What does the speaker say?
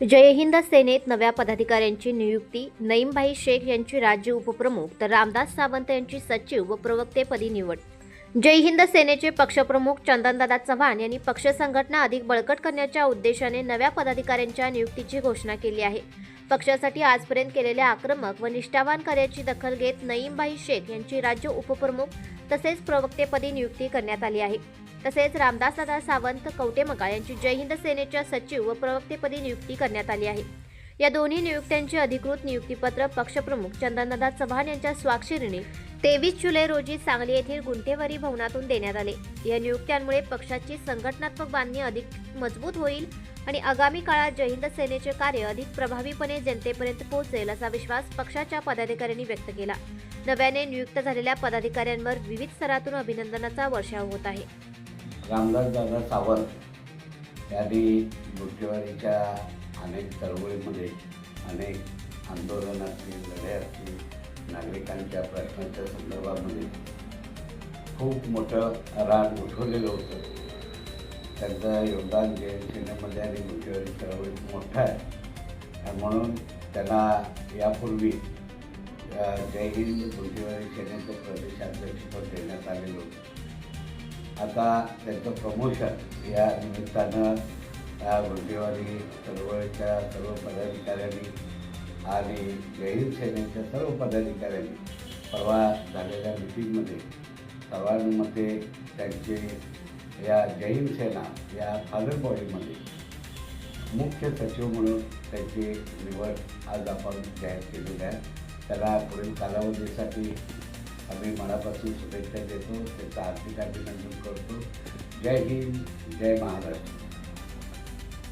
जय हिंद सेनेत नव्या पदाधिकाऱ्यांची नियुक्ती। नईमभाई शेख यांची राज्य उपप्रमुख तर रामदास सावंत यांची सचिव व प्रवक्तेपदी निवड। जय हिंद सेनेचे पक्षप्रमुख चंदनदादा चव्हाण यांनी पक्ष संघटना अधिक बळकट करण्याच्या उद्देशाने नव्या पदाधिकाऱ्यांच्या नियुक्तीची घोषणा केली आहे। पक्षासाठी आजपर्यंत केलेल्या आक्रमक व निष्ठावान कार्याची दखल घेत नईमभाई शेख यांची राज्य उपप्रमुख तसेच प्रवक्तेपदी नियुक्ती करण्यात आली आहे। तसेच रामदासदादा सावंत कवटेमका यांची जय हिंद सेनेच्या सचिव व प्रवक्तेपदी नियुक्ती करण्यात आली आहे। या दोन्ही नियुक्त्यांचे अधिकृत नियुक्तीपत्र पक्षप्रमुख चंदनदादा चव्हाण यांच्या स्वाक्षरीने 23 जुलै रोजी सांगली येथील गुंठेवारी भवनातून देण्यात आले। या नियुक्त्यांमुळे पक्षाची संघटनात्मक बांधणी अधिक मजबूत होईल आणि आगामी काळात जय हिंद सेनेचे कार्य अधिक प्रभावीपणे जनतेपर्यंत पोहोचेल असा विश्वास पक्षाच्या पदाधिकाऱ्यांनी व्यक्त केला। नव्याने नियुक्त झालेल्या पदाधिकाऱ्यांवर विविध स्तरातून अभिनंदनाचा वर्षाव होत आहे। रामदासदादा सावंत यांनी गुंठेवारीच्या अनेक चळवळीमध्ये अनेक आंदोलन असतील, लढे असतील, नागरिकांच्या प्रश्नांच्या संदर्भामध्ये खूप मोठं रान उठवलेलं होतं। त्यांचं योगदान जय हिंद सेनेमध्ये आणि गुंठेवारी चळवळीत मोठं आहे। म्हणून त्यांना यापूर्वी जय हिंद गुंठेवारी सेनेचं प्रदेशाध्यक्षपद देण्यात आलेलं होतं। आता त्यांचं प्रमोशन या निमित्तानं गुंठेवारी चळवळीच्या सर्व पदाधिकाऱ्यांनी आणि जय हिंद सेनेच्या सर्व पदाधिकाऱ्यांनी परवा झालेल्या मिटिंगमध्ये सर्वांमध्ये त्यांचे या जय हिंद सेना या फादर बॉडीमध्ये मुख्य सचिव म्हणून त्यांची निवड आज आपण जाहीर केलेली आहे। त्याला पुढील कालावधीसाठी आम्ही मनापासून शुभेच्छा देतो, त्याचं आर्थिक अभिनंदन करतो। जय हिंद, जय महाराष्ट्र।